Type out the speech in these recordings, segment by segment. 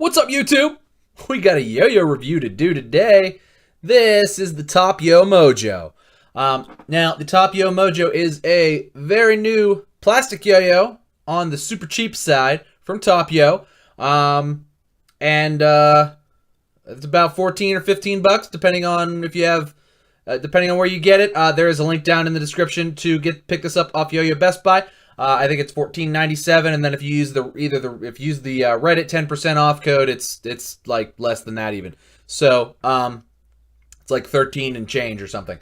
What's up, YouTube? We got a yo-yo review to do today. This is the TopYo Mojo. Now, the TopYo Mojo is a very new plastic yo-yo on the super cheap side from TopYo. It's about 14 or 15 bucks, depending on if you have, depending on where you get it. There is a link down in the description to pick this up off Yo-Yo Best Buy. I think it's $14.97, and then if you use the Reddit 10% off code, it's like less than that even. So it's like 13 and change or something.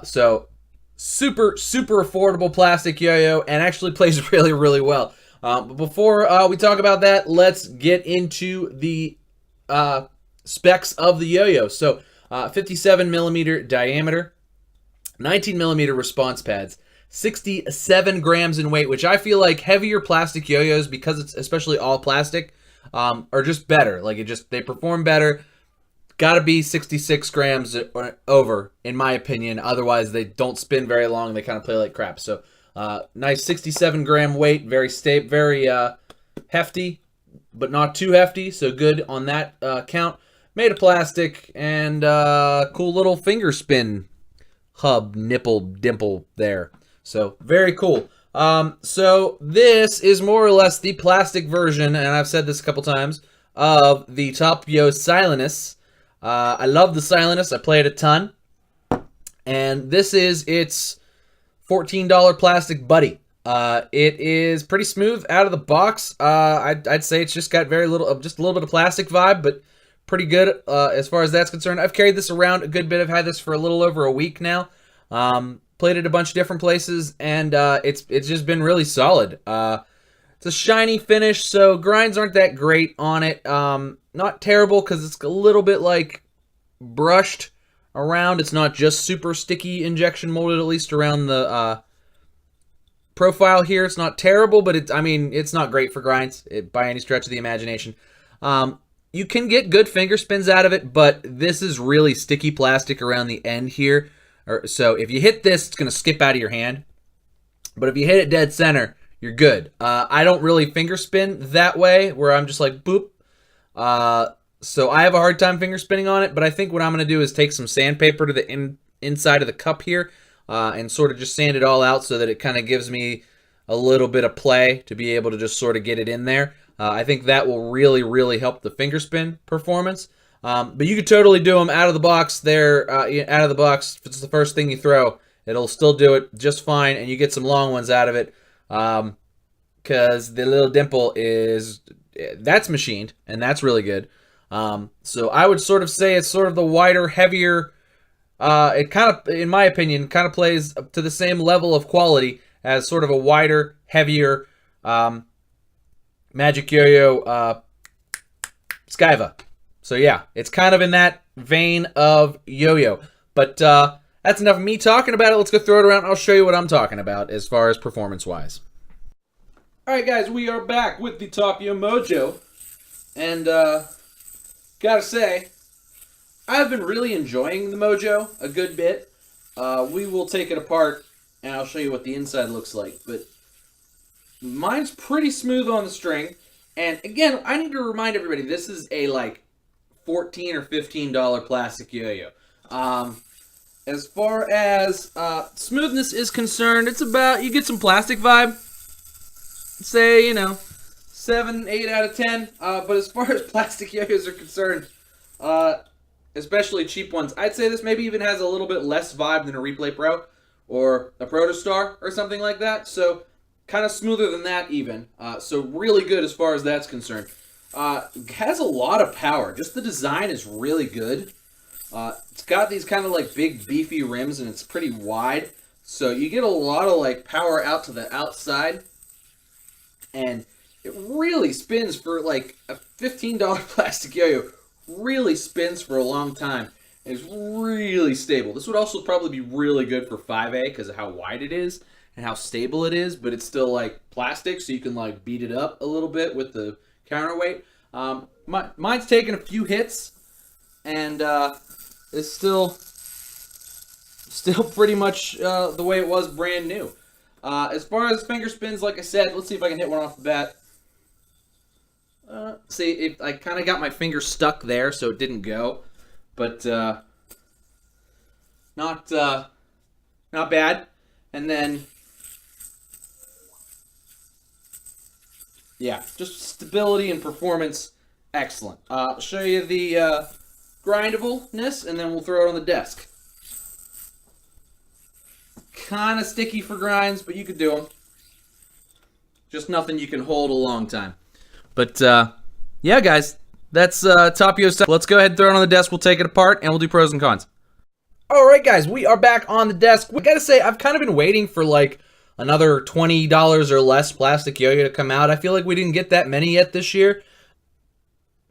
So super affordable plastic yo-yo, and actually plays really, really well. But before we talk about that, let's get into the specs of the yo-yo. So 57 millimeter diameter, 19 millimeter response pads, 67 grams in weight, which I feel like heavier plastic yo-yos, because it's especially all plastic, are just better. Like, they perform better. Gotta be 66 grams or over, in my opinion. Otherwise, they don't spin very long. They kind of play like crap. So, nice 67 gram weight, very stable, very hefty, but not too hefty. So good on that count. Made of plastic, and cool little finger spin hub, nipple, dimple there. So very cool. So this is more or less the plastic version, and I've said this a couple times, of the TopYo Silenus. I love the Silenus. I play it a ton. And this is its $14 plastic buddy. It is pretty smooth out of the box. I'd say it's just got just a little bit of plastic vibe, but pretty good as far as that's concerned. I've carried this around a good bit. I've had this for a little over a week now. Played it a bunch of different places, and it's just been really solid. It's a shiny finish, so grinds aren't that great on it. Not terrible, because it's a little bit like brushed around. It's not just super sticky injection molded, at least around the profile here. It's not terrible, but it's not great for grinds by any stretch of the imagination. You can get good finger spins out of it, but this is really sticky plastic around the end here. So if you hit this, it's going to skip out of your hand. But if you hit it dead center, you're good. I don't really finger spin that way, where I'm just like, boop. So I have a hard time finger spinning on it, but I think what I'm going to do is take some sandpaper to the inside of the cup here and sort of just sand it all out so that it kind of gives me a little bit of play to be able to just sort of get it in there. I think that will really, really help the finger spin performance. But you could totally do them out of the box there, out of the box. If it's the first thing you throw, it'll still do it just fine, and you get some long ones out of it, because the little dimple that's machined, and that's really good. So I would sort of say it's sort of the wider, heavier, it kind of, in my opinion, kind of plays to the same level of quality as sort of a wider, heavier, Magic Yo-Yo, Skyva. So yeah, it's kind of in that vein of yo-yo. But that's enough of me talking about it. Let's go throw it around. I'll show you what I'm talking about as far as performance-wise. Alright guys, we are back with the TopYo Mojo. And gotta say, I've been really enjoying the Mojo a good bit. We will take it apart and I'll show you what the inside looks like. But mine's pretty smooth on the string. And again, I need to remind everybody, this is a like $14 or $15 plastic yo-yo. As far as smoothness is concerned, it's about, you get some plastic vibe. Say, 7, 8 out of 10. But as far as plastic yo-yos are concerned, especially cheap ones, I'd say this maybe even has a little bit less vibe than a Replay Pro or a Protostar or something like that. So kind of smoother than that even. So really good as far as that's concerned. Has a lot of power. Just the design is really good. It's got these kind of like big beefy rims, and it's pretty wide. So you get a lot of like power out to the outside. And it really spins for like a $15 plastic yo-yo. Really spins for a long time. And it's really stable. This would also probably be really good for 5A because of how wide it is and how stable it is. But it's still like plastic, so you can like beat it up a little bit with the counterweight. Mine's taken a few hits, and it's still pretty much the way it was brand new. As far as finger spins, like I said, let's see if I can hit one off the bat. See, I kind of got my finger stuck there, so it didn't go. But not bad. And then, yeah, just stability and performance, excellent. I'll show you the grindableness, and then we'll throw it on the desk. Kind of sticky for grinds, but you could do them. Just nothing you can hold a long time. But, yeah, guys, that's TopYo stuff. Let's go ahead and throw it on the desk. We'll take it apart, and we'll do pros and cons. All right, guys, we are back on the desk. We gotta say, I've kind of been waiting for, like, another $20 or less plastic Yoyo to come out. I feel like we didn't get that many yet this year.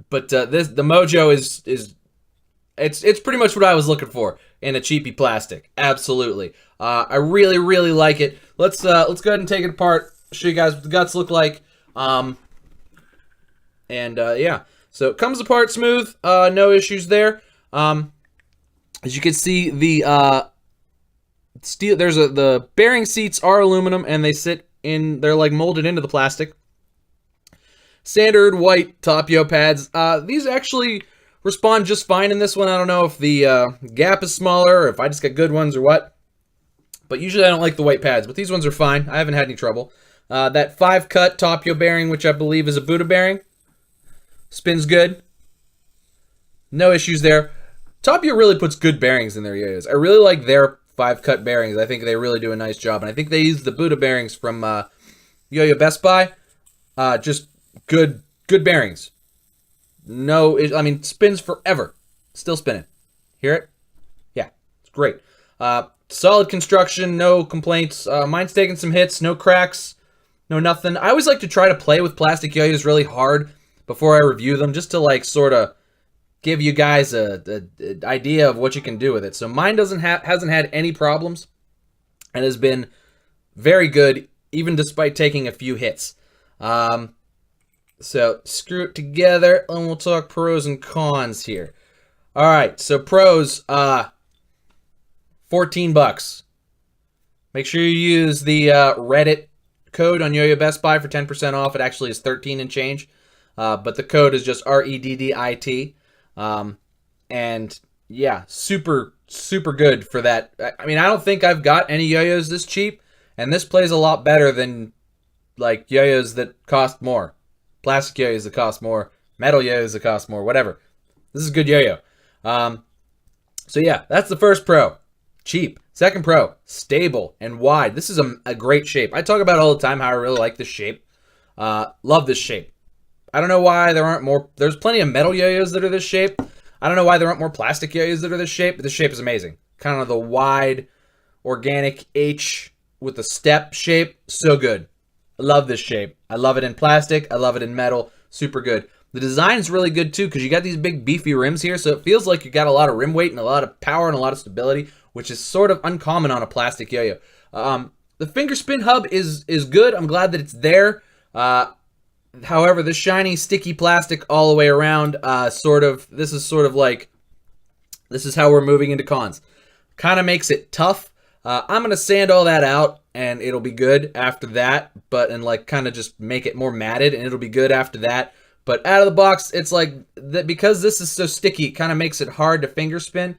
But the Mojo is it's pretty much what I was looking for in a cheapy plastic. Absolutely. I really, really like it. Let's go ahead and take it apart. Show you guys what the guts look like. Yeah. So it comes apart smooth. No issues there. As you can see, the steel. The bearing seats are aluminum, and they're like molded into the plastic. Standard white TopYo pads. These actually respond just fine in this one. I don't know if the gap is smaller, or if I just got good ones, or what. But usually I don't like the white pads, but these ones are fine. I haven't had any trouble. That 5-cut TopYo bearing, which I believe is a Buddha bearing, spins good. No issues there. TopYo really puts good bearings in their Yoyos. I really like their 5-cut bearings. I think they really do a nice job. And I think they use the Buddha bearings from Yoyo Best Buy. Just good bearings. No, I mean, spins forever. Still spinning. Hear it? Yeah, it's great. Solid construction, no complaints. Mine's taking some hits, no cracks, no nothing. I always like to try to play with plastic Yoyos really hard before I review them, just to like sort of give you guys a idea of what you can do with it. So mine hasn't had any problems and has been very good, even despite taking a few hits. So screw it together and we'll talk pros and cons here. All right, so pros, $14. Make sure you use the Reddit code on Yoyo Best Buy for 10% off. It actually is 13 and change, but the code is just REDDIT. And yeah, super good for that. I mean, I don't think I've got any Yoyos this cheap, and this plays a lot better than like Yoyos that cost more. Plastic Yoyos that cost more, metal Yoyos that cost more, whatever. This is a good Yoyo. So yeah, that's the first pro. Cheap. Second pro, stable and wide. This is a great shape. I talk about it all the time how I really like this shape. Love this shape. I don't know why there aren't more. There's plenty of metal Yoyos that are this shape. I don't know why there aren't more plastic Yoyos that are this shape, but this shape is amazing. Kind of the wide, organic H with the step shape. So good. I love this shape. I love it in plastic. I love it in metal. Super good. The design is really good too because you got these big beefy rims here, so it feels like you got a lot of rim weight and a lot of power and a lot of stability, which is sort of uncommon on a plastic Yoyo. The fingerspin hub is good. I'm glad that it's there. However, the shiny, sticky plastic all the way around, this is how we're moving into cons. Kind of makes it tough. I'm going to sand all that out, and it'll be good after that, and like kind of just make it more matted, and it'll be good after that. But out of the box, it's like, that because this is so sticky, it kind of makes it hard to finger spin.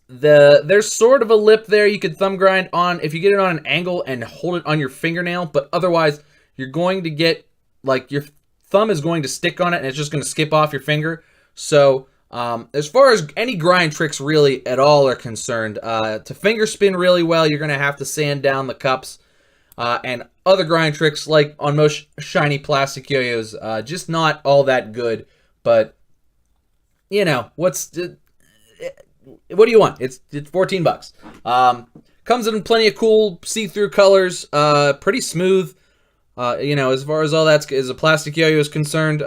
There's sort of a lip there you could thumb grind on if you get it on an angle and hold it on your fingernail, but otherwise you're going to get, like, your thumb is going to stick on it and it's just going to skip off your finger. So as far as any grind tricks really at all are concerned, to finger spin really well, you're going to have to sand down the cups. And other grind tricks, like on most shiny plastic Yoyos, just not all that good. But, you know, what do you want? It's $14. Comes in plenty of cool see-through colors. Pretty smooth. As far as all that as a plastic Yoyo is concerned.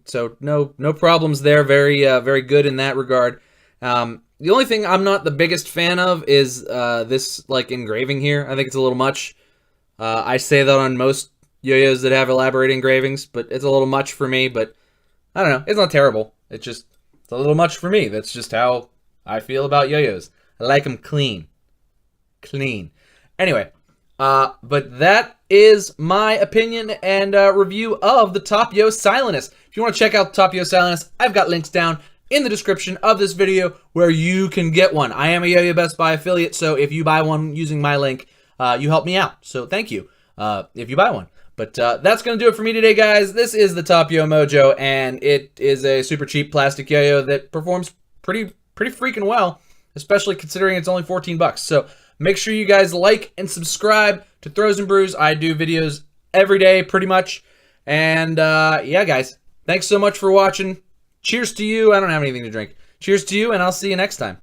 So no problems there. Very good in that regard. The only thing I'm not the biggest fan of is this like engraving here. I think it's a little much. I say that on most Yoyos that have elaborate engravings, but it's a little much for me. But I don't know. It's not terrible. It's a little much for me. That's just how I feel about Yoyos. I like them clean. Anyway, but that is my opinion and review of the TopYo Silenus. If you want to check out the TopYo Silenus, I've got links down in the description of this video where you can get one. I am a Yoyo Best Buy affiliate, so if you buy one using my link, you help me out. So thank you if you buy one. But that's going to do it for me today, guys. This is the TopYo Mojo, and it is a super cheap plastic yo-yo that performs pretty freaking well, especially considering it's only 14 bucks. So make sure you guys like and subscribe to Throws and Brews. I do videos every day, pretty much. And yeah, guys, thanks so much for watching. Cheers to you. I don't have anything to drink. Cheers to you, and I'll see you next time.